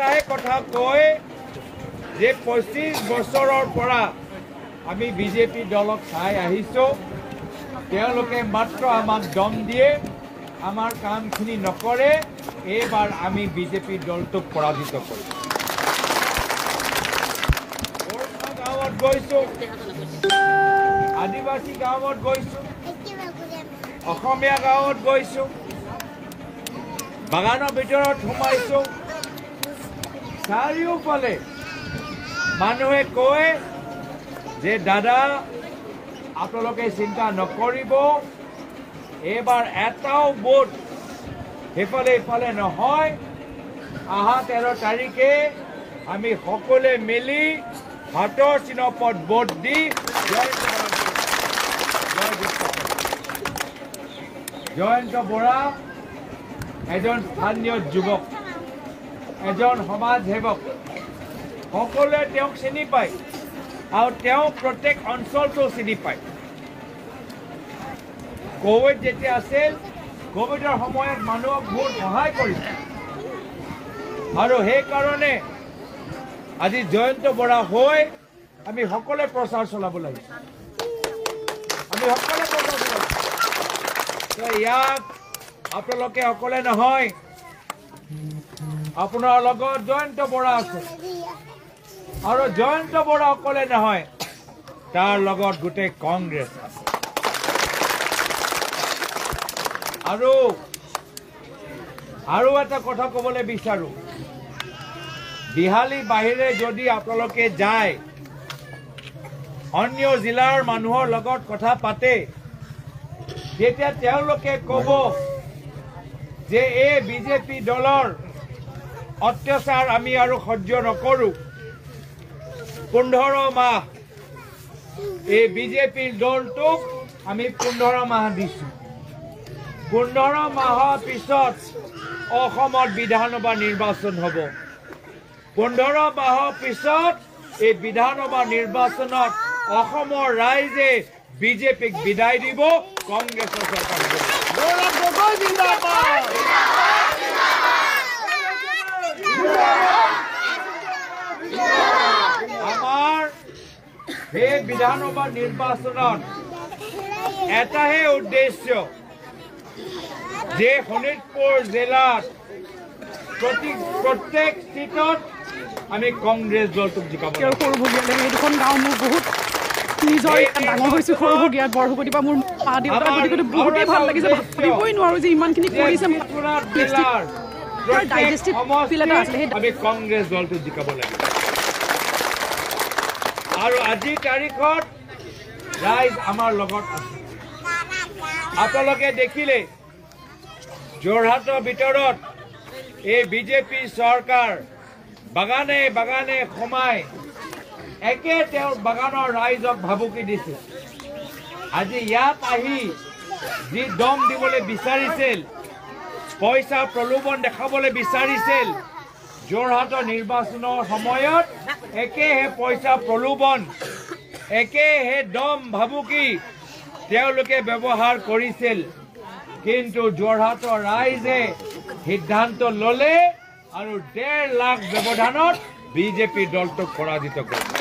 এটাই কথা কয় যে 25 বছৰৰ পৰা আমি বিজেপি দলক চাই আহিছোঁ তেওঁলোকে মাত্ৰ আমাক দম দিয়ে আমাৰ কামখিনি নকৰে এইবাৰ আমি বিজেপি দলটোক পৰাজিত কৰিম গাঁৱত গৈছোঁ আদিবাসী গাঁৱত গৈছোঁ অসমীয়া গাঁৱত গৈছোঁ বাগানৰ ভিতৰত সোমাইছোঁ চাৰিওফালে মানুহে কয় যে দাদা আপোনালোকে চিন্তা নকৰিব এইবাৰ এটাও ভোট সেইফালে ইফালে নহয় অহা 13 তাৰিখে আমি সকলোৱে মিলি হাতৰ চিহ্নত ভোট দি জয়ন্ত বৰা এজন স্থানীয় যুৱক এজন সমাজ সেৱক সকলোৱে তেওঁক চিনি পায় আৰু তেওঁ প্ৰত্যেক অঞ্চলটো চিনি পায় কোভিড যেতিয়া আছিল কোভিডৰ সময়ত মানুহক বহুত সহায় কৰিছে আৰু সেইকাৰণে আজি জয়ন্ত বৰা হৈ আমি সকলোৱে প্ৰচাৰ চলাব লাগিব আমি সকলোৱে প্ৰচাৰ চলাব ইয়াক আপোনালোকে অকলে নহয় আপোনাৰ লগত জয়ন্ত বৰা আছে আৰু জয়ন্ত বৰা অকলে নহয় তাৰ লগত গোটেই কংগ্ৰেছ আছে আৰু এটা কথা ক'বলৈ বিচাৰোঁ বিহালী বাহিৰে যদি আপোনালোকে যায় অন্য জিলাৰ মানুহৰ লগত কথা পাতে তেতিয়া তেওঁলোকে ক'ব যে এই বিজেপি দলৰ অত্যাচাৰ আমি আৰু সহ্য নকৰোঁ 15 মাহ এই বিজেপি দলটোক আমি 15 মাহ দিছোঁ 15 মাহৰ পিছত অসমত বিধানসভা নিৰ্বাচন হ'ব 15 মাহৰ পিছত এই বিধানসভা নিৰ্বাচনত অসমৰ ৰাইজে বিজেপিক বিদায় দিব কংগ্ৰেছৰ চৰকাৰ আমাৰ এই বিধানসভা নিৰ্বাচনত এটাহে উদ্দেশ্য যে শোণিতপুৰ জিলাত প্ৰত্যেক সিটত আমি কংগ্ৰেছ দলটোক জিকাব এইখন গাঁও মোৰ বহুত নিজৰ ডাঙৰ হৈছোঁ সৰুভগীয়াত বৰভগতি বা মোৰ মা দেউতাৰ গতিকে বহুতেই ভাল লাগিছে ভাবিবই নোৱাৰোঁ যে ইমানখিনি কৰিছে আমি কংগ্ৰেছ দলটোক জিকাব লাগিব আৰু আজিৰ তাৰিখত ৰাইজ আমাৰ লগত আছে আপোনালোকে দেখিলে যোৰহাটৰ ভিতৰত এই বিজেপি চৰকাৰ বাগানে বাগানে সোমাই একে তেওঁৰ বাগানৰ ৰাইজক ভাবুকি দিছে আজি ইয়াত আহি যি দম দিবলৈ বিচাৰিছিল পইচা প্ৰলোভন দেখাবলৈ বিচাৰিছিল যোৰহাটৰ নিৰ্বাচনৰ সময়ত একেহে পইচা প্ৰলোভন একেহে দম ভাবুকি তেওঁলোকে ব্যৱহাৰ কৰিছিল কিন্তু যোৰহাটৰ ৰাইজে সিদ্ধান্ত ল'লে আৰু 1.5 লাখ ব্যৱধানত বিজেপি দলটোক পৰাজিত কৰিলে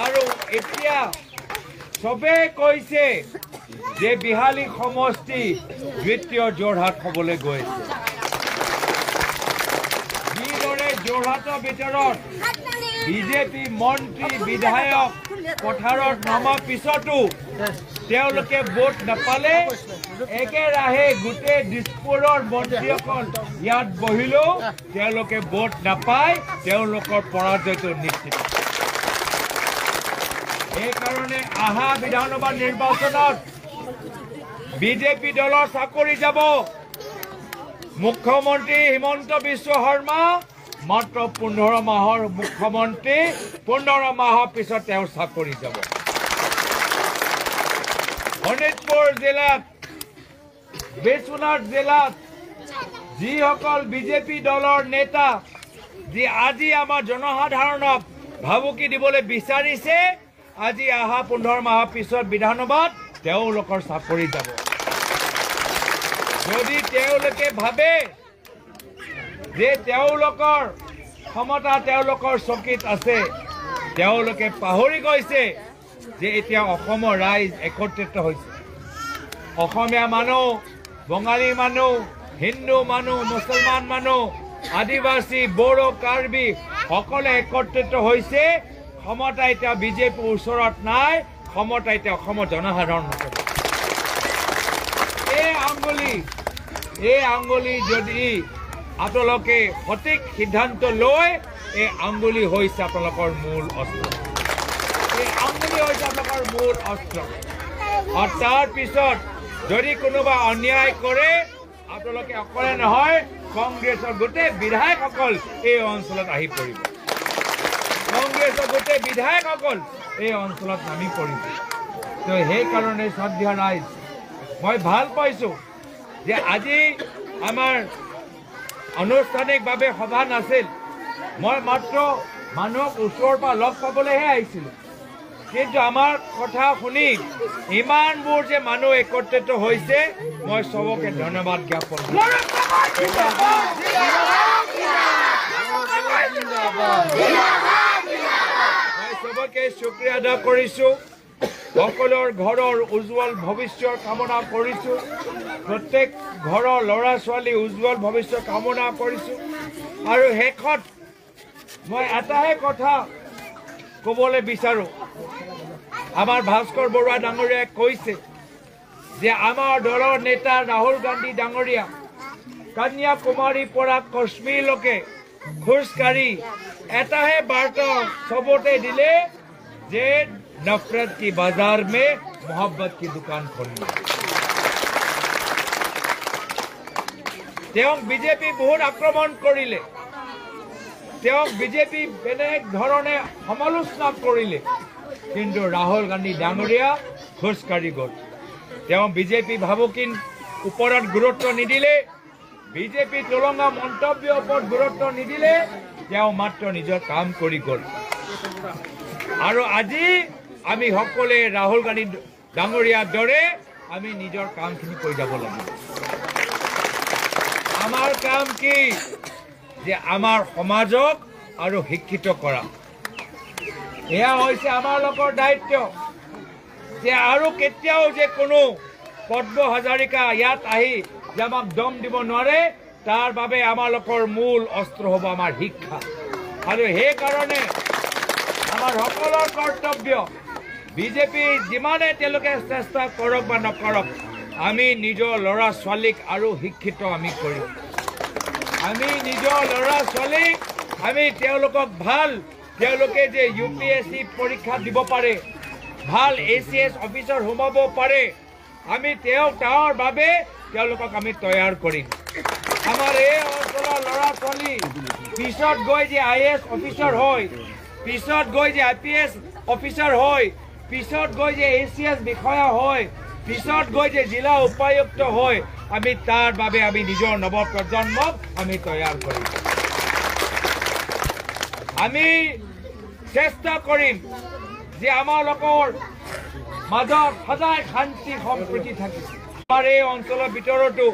আৰু এতিয়া সবেই কৈছে যে বিহালী সমষ্টি দ্বিতীয় যোৰহাট হ'বলৈ গৈছে যিদৰে যোৰহাটৰ ভিতৰত বিজেপি মন্ত্ৰী বিধায়ক পথাৰত নমাৰ পিছতো তেওঁলোকে ভোট নাপালে একেৰাহে গোটেই দিছপুৰৰ মন্ত্ৰীসকল ইয়াত বহিলেও তেওঁলোকে ভোট নাপায় তেওঁলোকৰ পৰাজয়টো নিশ্চিত এইকাৰণে অহা বিধানসভা নিৰ্বাচনত বিজেপি দলৰ চাকৰি যাব মুখ্যমন্ত্ৰী হিমন্ত বিশ্ব শৰ্মা মাত্ৰ 15 মাহৰ মুখ্যমন্ত্ৰী 15 মাহৰ পিছত তেওঁৰ চাকৰি যাব শোণিতপুৰ জিলাত বিশ্বনাথ জিলাত যিসকল বিজেপি দলৰ নেতা যি আজি আমাৰ জনসাধাৰণক ভাবুকি দিবলৈ বিচাৰিছে আজি অহা 15 মাহৰ পিছত বিধানসভাত তেওঁলোকৰ চাকৰি যাব যদি তেওঁলোকে ভাবে যে তেওঁলোকৰ ক্ষমতা তেওঁলোকৰ চকীত আছে তেওঁলোকে পাহৰি গৈছে যে এতিয়া অসমৰ ৰাইজ একত্ৰিত হৈছে অসমীয়া মানুহ বঙালী মানুহ হিন্দু মানুহ মুছলমান মানুহ আদিবাসী বড়ো কাৰ্বি সকলে একত্ৰিত হৈছে ক্ষমতা এতিয়া বিজেপিৰ ওচৰত নাই ক্ষমতা এতিয়া অসমৰ জনসাধাৰণ এই আঙ্গুলি যদি আপোনালোকে সঠিক সিদ্ধান্ত লৈ এই আঙ্গুলি হৈছে আপোনালোকৰ মূল অস্ত্ৰ এই আঙ্গুলি হৈছে আপোনালোকৰ মূল অস্ত্ৰ আৰু তাৰ পিছত যদি কোনোবা অন্যায় কৰে আপোনালোকে অকলে নহয় কংগ্ৰেছৰ গোটেই বিধায়কসকল এই অঞ্চলত আহি পৰিব কংগ্ৰেছৰ গোটেই বিধায়কসকল এই অঞ্চলত নামি পৰিব তো সেইকাৰণে শ্ৰদ্ধেয় ৰাইজ মই ভাল পাইছোঁ যে আজি আমাৰ আনুষ্ঠানিকভাৱে সভা নাছিল মই মাত্ৰ মানুহক ওচৰৰ পৰা লগ পাবলৈহে আহিছিলোঁ কিন্তু আমাৰ কথা শুনি ইমানবোৰ যে মানুহ একত্ৰিত হৈছে মই চবকে ধন্যবাদ জ্ঞাপন মই চবকে শুক্ৰিয়া আদা কৰিছোঁ সকলৰ ঘৰৰ উজ্জ্বল ভৱিষ্যৰ কামনা কৰিছোঁ প্ৰত্যেক ঘৰৰ ল'ৰা ছোৱালী উজ্জ্বল ভৱিষ্যৰ কামনা কৰিছোঁ আৰু শেষত মই এটাহে কথা ক'বলৈ বিচাৰোঁ আমাৰ ভাস্কৰ বৰুৱা ডাঙৰীয়াই কৈছে যে আমাৰ দলৰ নেতা ৰাহুল গান্ধী ডাঙৰীয়া কন্যাকুমাৰীৰ পৰা কাশ্মীৰলৈকে খোজকাঢ়ি এটাহে বাৰ্তা চবতে দিলে যে नफरत की बाजार में मोहब्बत की दुकान खोलना बीजेपी बहुत आक्रमण करिले बीजेपी बेलेग धरणे समालोचना करिले किन्तु राहुल गांधी डांगरिया खोजकाढ़ी गल बीजेपी भावुकिन ऊपरत गुरुत्व निदिले बीजेपी तुलंगा मंतव्य ऊपर गुरुत्व निदिले मात्र निजर काम करि गल आरो আজি আমি সকলে রাহুল গান্ধী ডাঙৰীয়াৰ দৰে আমি নিজৰ কামখিনি কৰি যাব লাগিব আমাৰ কাম কি যে আমাৰ সমাজক আৰু শিক্ষিত কৰা এয়া হৈছে আমাৰ লোকৰ দায়িত্ব যে আৰু কেতিয়াও যে কোনো পদ্ম হাজাৰিকা ইয়াত আহি যে আমাক দম দিব নোৱাৰে তাৰ বাবে আমাৰ লোকৰ মূল অস্ত্ৰ হ'ব আমাৰ শিক্ষা আৰু সেই কাৰণে আমাৰ সকলৰ কৰ্তব্য বিজেপি যিমানে তেওঁলোকে চেষ্টা কৰক বা নকৰক আমি নিজৰ ল'ৰা ছোৱালীক আৰু শিক্ষিত আমি কৰিম আমি নিজৰ ল'ৰা ছোৱালীক আমি তেওঁলোকক ভাল তেওঁলোকে যে UPSC পৰীক্ষা দিব পাৰে ভাল ACS অফিচাৰ হ'বব পাৰে আমি তাৰ বাবে তেওঁলোকক আমি তৈয়াৰ কৰিম আমাৰ এই অঞ্চলৰ ল'ৰা ছোৱালী পিছত গৈ যে IAS অফিচাৰ হয় পিছত গৈ যে IPS অফিচাৰ হয় পিছত গৈ যে ACS বিষয়া হয় পিছত গৈ যে জিলা উপায়ুক্ত হয় আমি তাৰ বাবে আমি নিজৰ নৱ প্ৰজন্মক আমি তৈয়াৰ কৰিম আমি চেষ্টা কৰিম যে আমাৰ লোকৰ মাজত সদায় শান্তি সম্প্ৰীতি থাকে আমাৰ এই অঞ্চলৰ ভিতৰতো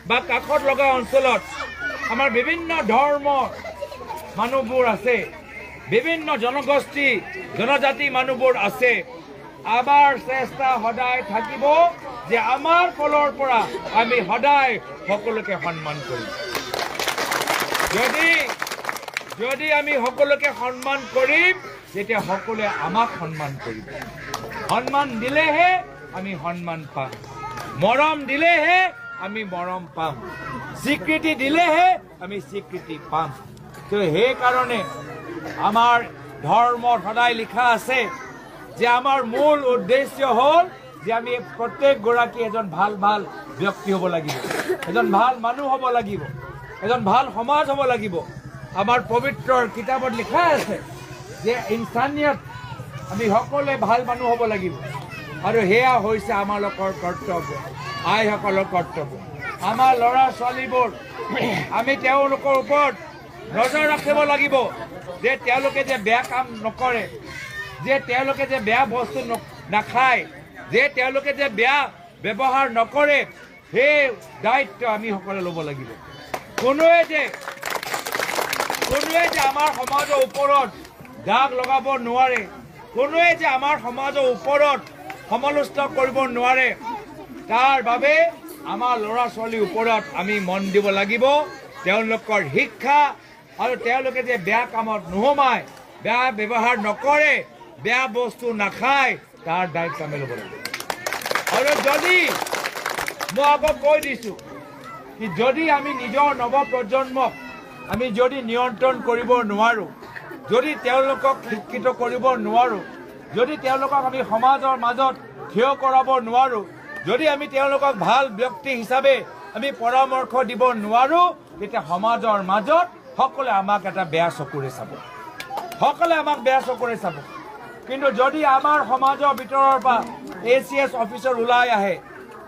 বা কাষত লগা অঞ্চলত আমাৰ বিভিন্ন ধৰ্মৰ মানুহবোৰ আছে বিভিন্ন জনগোষ্ঠী জনজাতি মানুহবোৰ আছে আমাৰ চেষ্টা সদায় থাকিব যে আমাৰ ফলৰ পৰা আমি সদায় সকলোকে সন্মান কৰিম যদি আমি সকলোকে সন্মান কৰিম তেতিয়া সকলোৱে আমাক সন্মান কৰিব সন্মান দিলেহে আমি সন্মান পাম মৰম দিলেহে আমি মৰম পাম স্বীকৃতি দিলেহে আমি স্বীকৃতি পাম তো সেই কাৰণে আমাৰ ধৰ্মৰ সদায় লিখা আছে যে আমাৰ মূল উদ্দেশ্য হ'ল যে আমি প্ৰত্যেক গৰাকী এজন ভাল ভাল ব্যক্তি হ'ব লাগিব এজন ভাল মানুহ হ'ব লাগিব এজন ভাল সমাজ হ'ব লাগিব আমাৰ পবিত্ৰ কিতাপত লিখা আছে যে ইনসানিয়ত আমি সকলোৱে ভাল মানুহ হ'ব লাগিব আৰু হেয়া হৈছে আমাৰ লোকৰ কৰ্তব্য আইসকলৰ কৰ্তব্য আমাৰ ল'ৰা ছোৱালীবোৰ আমি তেওঁলোকৰ ওপৰত নজৰ ৰাখিব লাগিব যে তেওঁলোকে যে বেয়া কাম নকৰে যে তেওঁলোকে যে বেয়া বস্তু নাখায় যে তেওঁলোকে যে বেয়া ব্যৱহাৰ নকৰে সেই দায়িত্ব আমি সকলোৱে ল'ব লাগিব কোনোৱে যে কোনোৱে যে আমাৰ সমাজৰ ওপৰত দাগ লগাব নোৱাৰে, কোনোৱে যে আমাৰ সমাজৰ ওপৰত সমালোচনা কৰিব নোৱাৰে। তাৰ বাবে আমাৰ ল'ৰা ছোৱালীৰ ওপৰত আমি মন দিব লাগিব। তেওঁলোকৰ শিক্ষা আৰু তেওঁলোকে যে বেয়া কামত নোসোমায়, বেয়া ব্যৱহাৰ নকৰে, বেয়া বস্তু নাখায়, তাৰ দায়িত্ব আমি ল'ব লাগিব। আৰু যদি মই আকৌ কৈ দিছোঁ কি যদি আমি নিজৰ নৱপ্ৰজন্মক আমি যদি নিয়ন্ত্ৰণ কৰিব নোৱাৰোঁ, যদি তেওঁলোকক শিক্ষিত কৰিব নোৱাৰোঁ, যদি তেওঁলোকক আমি সমাজৰ মাজত থিয় কৰাব নোৱাৰোঁ, যদি আমি তেওঁলোকক ভাল ব্যক্তি হিচাপে আমি পৰামৰ্শ দিব নোৱাৰোঁ, তেতিয়া সমাজৰ মাজত সকলোৱে আমাক এটা বেয়া চকুৰে চাব, সকলোৱে আমাক বেয়া চকুৰে চাব। কিন্তু যদি আমাৰ সমাজৰ ভিতৰৰ পৰা ACS অফিচাৰ ওলাই আহে,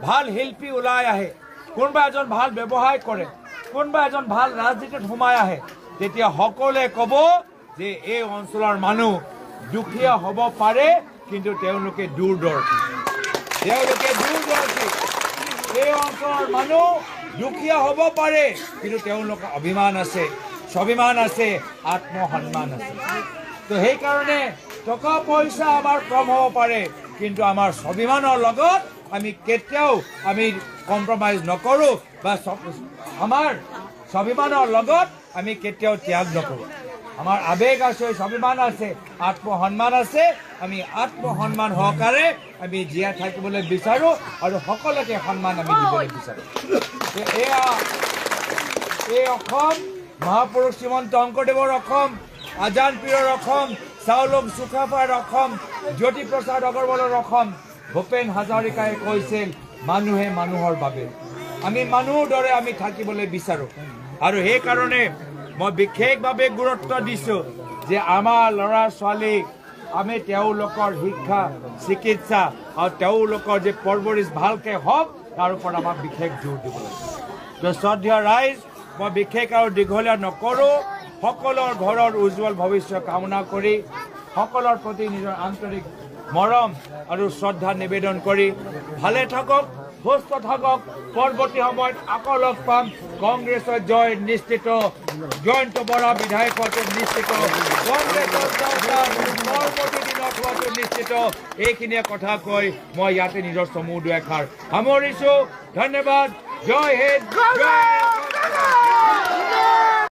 ভাল শিল্পী ওলাই আহে, কোনোবা এজন ভাল ব্যৱসায় কৰে, কোনোবা এজন ভাল ৰাজনীতিত সোমাই আহে, তেতিয়া সকলোৱে ক'ব যে এই অঞ্চলৰ মানুহ দুখীয়া হ'ব পাৰে, কিন্তু তেওঁলোকে দূৰদৰ্শী, তেওঁলোকে দূৰদৰ্শী। এই অঞ্চলৰ মানুহ দুখীয়া হ'ব পাৰে, কিন্তু তেওঁলোকৰ অভিমান আছে, স্বাভিমান আছে, আত্মসন্মান আছে। তো সেইকাৰণে টকা পইচা আমাৰ কম হ'ব পাৰে, কিন্তু আমাৰ স্বাভিমানৰ লগত আমি কেতিয়াও আমি কম্প্ৰমাইজ নকৰোঁ, বা আমাৰ স্বাভিমানৰ লগত আমি কেতিয়াও ত্যাগ নকৰোঁ। আমাৰ আৱেগ আছে, স্বাভিমান আছে, আত্মসন্মান আছে। আমি আত্মসন্মান সহকাৰে আমি জীয়াই থাকিবলৈ বিচাৰোঁ আৰু সকলোকে সন্মান আমি দিবলৈ বিচাৰোঁ। এই অসম মহাপুৰুষ শ্ৰীমন্ত শংকৰদেৱৰ অসম, আজান পীৰৰ অসম, চাউলুং চুকাফাৰ অসম, জ্যোতিপ্ৰসাদ আগৰৱালৰ অসম। ভূপেন হাজৰিকাই কৈছিল মানুহে মানুহৰ বাবে, আমি মানুহৰ দৰে আমি থাকিবলৈ বিচাৰোঁ। আৰু সেইকাৰণে মই বিশেষভাৱে গুৰুত্ব দিছোঁ যে আমাৰ ল'ৰা ছোৱালীক আমি তেওঁলোকৰ শিক্ষা চিকিৎসা আৰু তেওঁলোকৰ যে পৰৱৰিশ ভালকৈ হওক, তাৰ ওপৰত আমাক বিশেষ জোৰ দিব লাগিব। তো শ্ৰদ্ধেয় ৰাইজ, মই বিশেষ আৰু দীঘলীয়া নকৰোঁ। সকলৰ ঘৰৰ উজ্জ্বল ভৱিষ্যত কামনা কৰি সকলৰ প্ৰতি নিজৰ আন্তৰিক মৰম আৰু শ্ৰদ্ধা নিবেদন কৰি ভালে থাকক, সুস্থ থাকক। পৰৱৰ্তী সময়ত আকৌ লগ পাম। কংগ্ৰেছৰ জয় নিশ্চিত, জয়ন্ত বৰা বিধায়ক হোৱাটো নিশ্চিত, কংগ্ৰেছৰ পৰৱৰ্তী দিনত হোৱাটো নিশ্চিত। এইখিনিয়ে কথা কৈ মই ইয়াতে নিজৰ চমু দুএষাৰ সামৰিছোঁ। ধন্যবাদ। জয় হিন্দ, জয়